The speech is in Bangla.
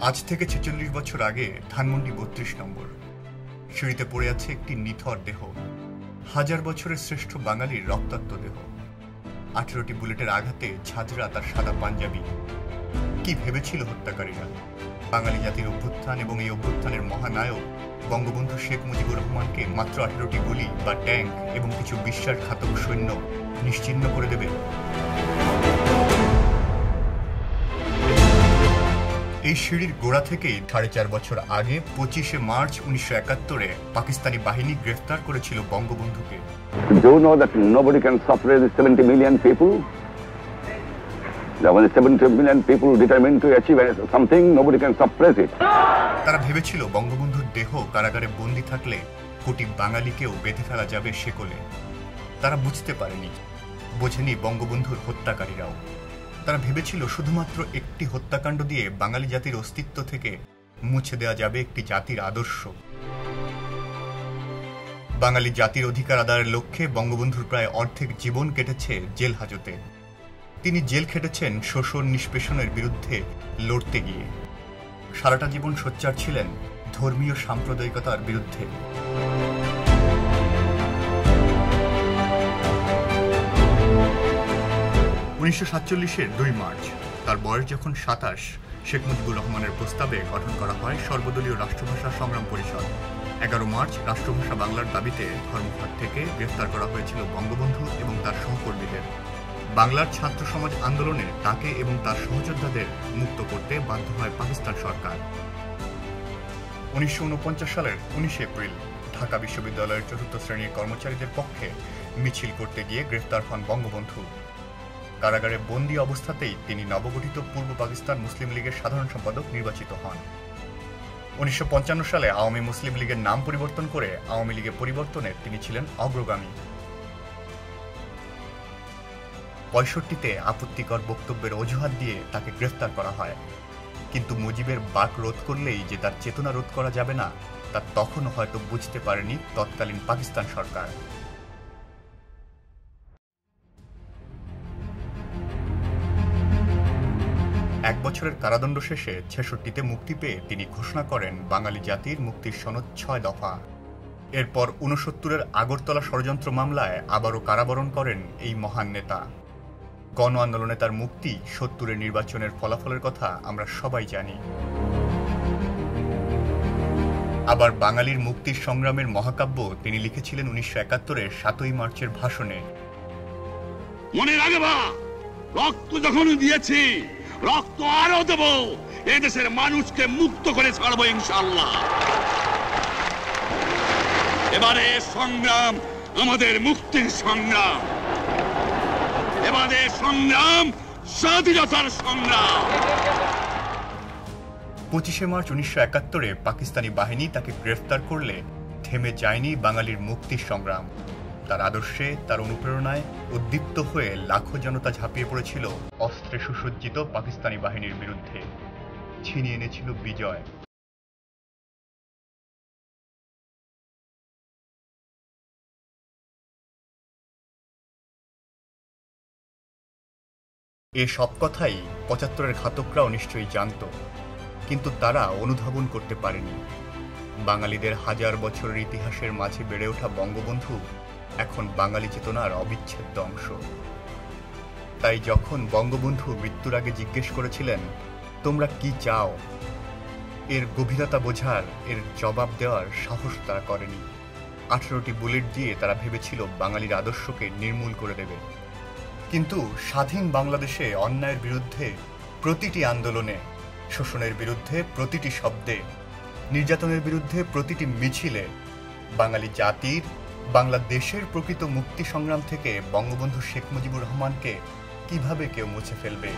আজ থেকে ৪৬ বছর আগে ধানমন্ডি ৩২ নম্বর সিঁড়িতে পড়ে আছে একটি নিথর দেহ, হাজার বছরের শ্রেষ্ঠ বাঙালির রক্তাক্ত দেহ। ১৮টি বুলেটের আঘাতে ঝাঁঝরা তার সাদা পাঞ্জাবি। কি ভেবেছিল হত্যাকারীরা? বাঙালি জাতির অভ্যুত্থান এবং এই অভ্যুত্থানের মহানায়ক বঙ্গবন্ধু শেখ মুজিবুর রহমানকে মাত্র ১৮টি গুলি বা ট্যাঙ্ক এবং কিছু বিশ্বাসঘাতক সৈন্য নিশ্চিহ্ন করে দেবে? এই সিঁড়ির গোড়া থেকেই ৪.৫ বছর আগে ২৫শে মার্চ ১৯৭১-এ পাকিস্তানি বাহিনী গ্রেফতার করেছিল বঙ্গবন্ধুকে। Do you know that nobody can suppress 70 million people? There were 70 million people determined to achieve something, nobody can suppress it. তারা ভেবেছিল বঙ্গবন্ধুর দেহ কারাগারে বন্দী থাকলে কোটি বাঙালিকেও বেঁধে ফেলা যাবে শেকলে। তারা বুঝতে পারেনি, বোঝেনি বঙ্গবন্ধুর হত্যাকারীরাও। তারা ভেবেছিল শুধুমাত্র একটি হত্যাকাণ্ড দিয়ে বাঙালি জাতির অস্তিত্ব থেকে মুছে দেওয়া যাবে একটি জাতির আদর্শ। বাঙালি জাতির অধিকার আদায়ের লক্ষ্যে বঙ্গবন্ধুর প্রায় অর্ধেক জীবন কেটেছে জেল হাজতে। তিনি জেল খেটেছেন শোষণ নিষ্পেষণের বিরুদ্ধে লড়তে গিয়ে। সারাটা জীবন সোচ্চার ছিলেন ধর্মীয় সাম্প্রদায়িকতার বিরুদ্ধে। ১৯৪৭-এর ২ মার্চ তার বয়স যখন ২৭, শেখ মুজিবুর রহমানের প্রস্তাবে গঠন করা হয় সর্বদলীয় রাষ্ট্রভাষা সংগ্রাম পরিষদ। ১১ মার্চ রাষ্ট্রভাষা বাংলার দাবিতে ধর্মঘট থেকে গ্রেফতার করা হয়েছিল বঙ্গবন্ধু এবং তার সহকর্মীদের। বাংলার ছাত্র সমাজ আন্দোলনে তাকে এবং তার সহযোদ্ধাদের মুক্ত করতে বাধ্য হয় পাকিস্তান সরকার। ১৯৪৯ সালের ১৯ এপ্রিল ঢাকা বিশ্ববিদ্যালয়ের ৪র্থ শ্রেণীর কর্মচারীদের পক্ষে মিছিল করতে গিয়ে গ্রেফতার হন বঙ্গবন্ধু। কারাগারে বন্দী অবস্থাতেই তিনি নবগঠিত পূর্ব পাকিস্তান মুসলিম লীগের সাধারণ সম্পাদক নির্বাচিত হন। ১৯৫৫ সালে আওয়ামী মুসলিম লীগের নাম পরিবর্তন করে আওয়ামী লীগে পরিবর্তনে তিনি ছিলেন অগ্রগামী। ৬৫-তে আপত্তিকর বক্তব্যের অজুহাত দিয়ে তাকে গ্রেফতার করা হয়। কিন্তু মুজিবের বাক রোধ করলেই যে তার চেতনা রোধ করা যাবে না, তা তখনও হয়তো বুঝতে পারেনি তৎকালীন পাকিস্তান সরকার। এক বছরের কারাদণ্ড শেষে ৬৬-তে মুক্তি পেয়ে তিনি ঘোষণা করেন বাঙালি জাতির মুক্তির সনদ ৬ দফা। এরপর ৬৯-এর আগরতলা ষড়যন্ত্র মামলায় আবারও কারাবরণ করেন এই মহান নেতা। গণ আন্দোলনে তার মুক্তি, ৭০-এর নির্বাচনের ফলাফলের কথা আমরা সবাই জানি। আবার বাঙালির মুক্তির সংগ্রামের মহাকাব্য তিনি লিখেছিলেন ১৯৭১-এর ৭ই মার্চের ভাষণে। মনে রাখবা, রক্ত যখন দিয়েছি, রক্ত আরো দেব, এদেশের মানুষকে মুক্ত করে ছাড়বো ইনশাআল্লাহ। এবারে সংগ্রাম আমাদের মুক্তির সংগ্রাম, এবারে সংগ্রাম স্বাধীনতার সংগ্রাম। ২৫শে মার্চ ১৯৭১-এ পাকিস্তানি বাহিনী তাকে গ্রেফতার করলে থেমে যায়নি বাঙালির মুক্তির সংগ্রাম। তার আদর্শে, তার অনুপ্রেরণায় উদ্দীপ্ত হয়ে লাখো জনতা ঝাঁপিয়ে পড়েছিল অস্ত্রে সুসজ্জিত পাকিস্তানি বাহিনীর বিরুদ্ধে, ছিনিয়ে এনেছিল বিজয়। এ সব কথাই ৭৫-এর ঘাতকরাও নিশ্চয়ই জানত, কিন্তু তারা অনুধাবন করতে পারেনি বাঙালিদের হাজার বছরের ইতিহাসের মাঝে বেড়ে ওঠা বঙ্গবন্ধু এখন বাঙালি চেতনার অবিচ্ছেদ্য অংশ। তাই যখন বঙ্গবন্ধু মৃত্যুর আগে জিজ্ঞেস করেছিলেন, তোমরা কি চাও, এর গভীরতা বোঝার, এর জবাব দেওয়ার সাহস তারা করেনি। ১৮টি বুলেট দিয়ে তারা ভেবেছিল বাঙালির আদর্শকে নির্মূল করে দেবে। কিন্তু স্বাধীন বাংলাদেশে অন্যায়ের বিরুদ্ধে প্রতিটি আন্দোলনে, শোষণের বিরুদ্ধে প্রতিটি শব্দে, নির্যাতনের বিরুদ্ধে প্রতিটি মিছিলে বাঙালি জাতির, বাংলাদেশের প্রকৃত মুক্তি সংগ্রাম থেকে বঙ্গবন্ধু শেখ মুজিবুর রহমানকে কিভাবে কেউ মুছে ফেলবে?